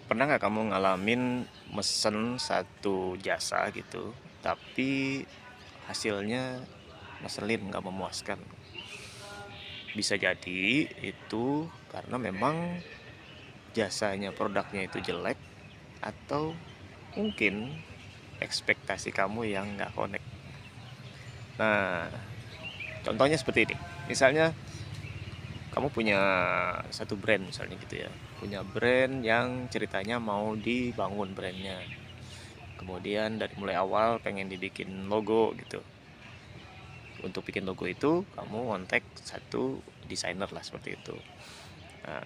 Pernah nggak kamu ngalamin mesen satu jasa gitu, tapi hasilnya ngeselin, nggak memuaskan? Bisa jadi itu karena memang jasanya, produknya itu jelek, atau mungkin ekspektasi kamu yang nggak connect. Nah, contohnya seperti ini. Misalnya kamu punya satu brand misalnya gitu ya, punya brand yang ceritanya mau dibangun brandnya. Kemudian dari mulai awal pengen dibikin logo gitu. Untuk bikin logo itu kamu kontak satu desainer lah seperti itu. Nah,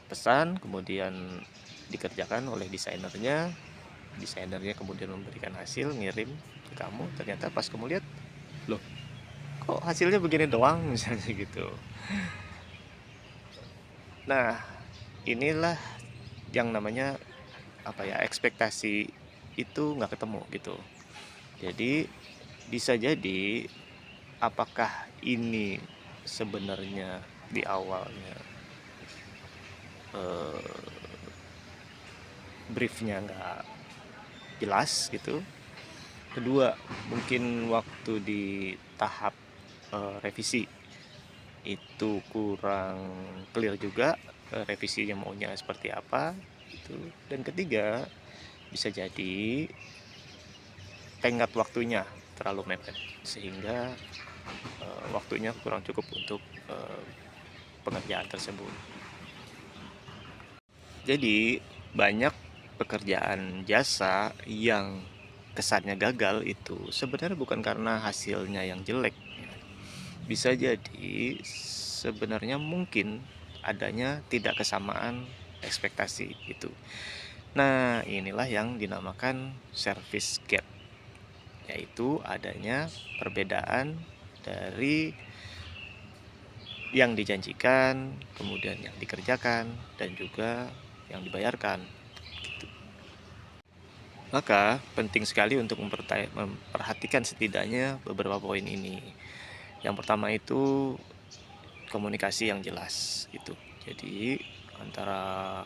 pesan kemudian dikerjakan oleh desainernya. Desainernya kemudian memberikan hasil, ngirim ke kamu. Ternyata pas kamu lihat, loh kok hasilnya begini doang misalnya gitu. Nah, inilah yang namanya apa ya, ekspektasi itu nggak ketemu gitu. Jadi bisa jadi apakah ini sebenarnya di awalnya eh, briefnya nggak jelas gitu. Kedua, mungkin waktu di tahap revisi itu kurang clear juga, revisinya maunya seperti apa gitu. Dan ketiga, bisa jadi tenggat waktunya terlalu mepet sehingga waktunya kurang cukup untuk eh, pengerjaan tersebut. Jadi banyak pekerjaan jasa yang kesannya gagal itu sebenarnya bukan karena hasilnya yang jelek. Bisa jadi sebenarnya mungkin adanya tidak kesamaan ekspektasi itu. Nah, inilah yang dinamakan service gap, yaitu adanya perbedaan dari yang dijanjikan, kemudian yang dikerjakan, dan juga yang dibayarkan. Maka penting sekali untuk memperhatikan setidaknya beberapa poin ini. Yang pertama itu komunikasi yang jelas gitu. Jadi antara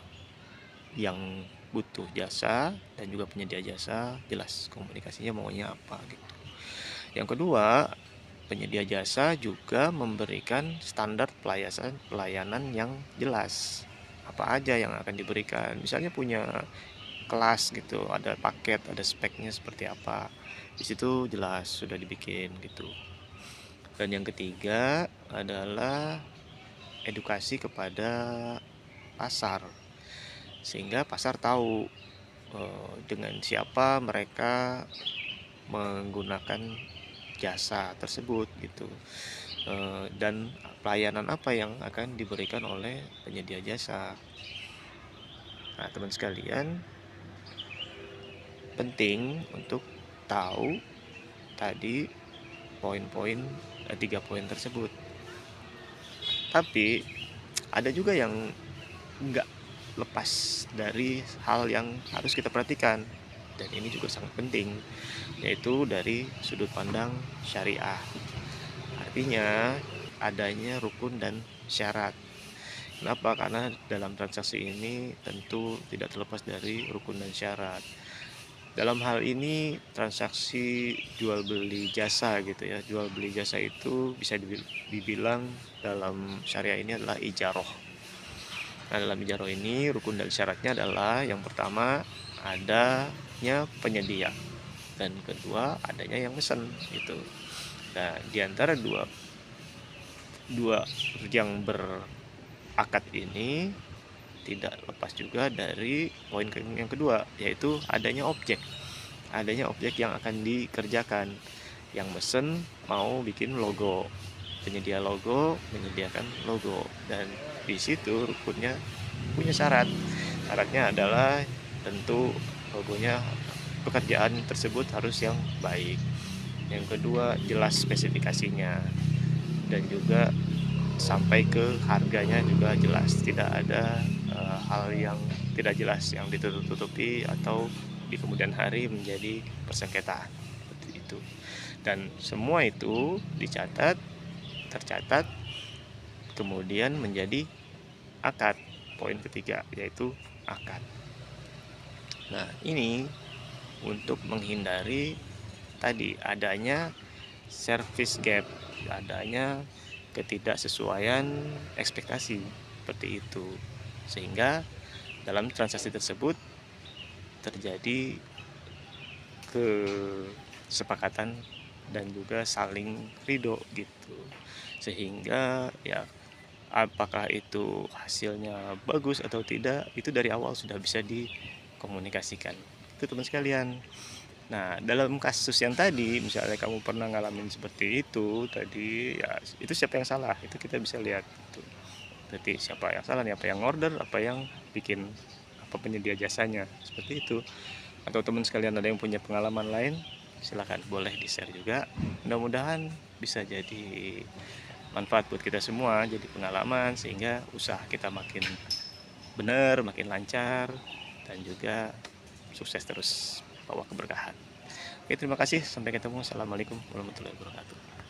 yang butuh jasa dan juga penyedia jasa jelas komunikasinya maunya apa gitu. Yang kedua, penyedia jasa juga memberikan standar pelayanan yang jelas. Apa aja yang akan diberikan? Misalnya punya kelas gitu, ada paket, ada speknya seperti apa. Di situ jelas sudah dibikin gitu. Dan yang ketiga adalah edukasi kepada pasar, sehingga pasar tahu dengan siapa mereka menggunakan jasa tersebut gitu. Dan pelayanan apa yang akan diberikan oleh penyedia jasa. Nah, teman sekalian, penting untuk tahu tadi poin-poin, 3 poin tersebut. Tapi ada juga yang nggak lepas dari hal yang harus kita perhatikan, dan ini juga sangat penting, yaitu dari sudut pandang syariah. Artinya adanya rukun dan syarat. Kenapa? Karena dalam transaksi ini tentu tidak terlepas dari rukun dan syarat. Dalam hal ini transaksi jual beli jasa gitu ya. Jual beli jasa itu bisa dibilang dalam syariah ini adalah ijaroh. Nah, dalam ijaroh ini rukun dan syaratnya adalah yang pertama adanya penyedia dan kedua adanya yang pesan gitu. Nah, di antara dua dua yang berakad ini tidak lepas juga dari poin yang kedua, yaitu adanya objek yang akan dikerjakan. Yang mesen mau bikin logo, penyedia logo menyediakan logo, dan di situ rukunnya punya syarat. Syaratnya adalah tentu logonya, pekerjaan tersebut harus yang baik. Yang kedua jelas spesifikasinya, dan juga sampai ke harganya juga jelas, tidak ada hal yang tidak jelas yang ditutup-tutupi atau di kemudian hari menjadi persengketaan seperti itu. Dan semua itu dicatat, tercatat, kemudian menjadi akad. Poin ketiga yaitu akad. Nah, ini untuk menghindari tadi adanya service gap, adanya ketidaksesuaian ekspektasi seperti itu. Sehingga dalam transaksi tersebut terjadi kesepakatan dan juga saling ridho gitu. Sehingga ya apakah itu hasilnya bagus atau tidak itu dari awal sudah bisa dikomunikasikan. Itu teman sekalian. Nah, dalam kasus yang tadi, misalnya kamu pernah ngalamin seperti itu tadi, ya itu siapa yang salah? Itu kita bisa lihat. Gitu. Berarti siapa yang salah nih? Apa yang order? Apa yang bikin? Apa penyedia jasanya? Seperti itu. Atau teman sekalian ada yang punya pengalaman lain, silakan boleh di-share juga. Mudah-mudahan bisa jadi manfaat buat kita semua, jadi pengalaman sehingga usaha kita makin benar, makin lancar, dan juga sukses terus bawa keberkahan. Oke, terima kasih. Sampai ketemu. Assalamualaikum warahmatullahi wabarakatuh.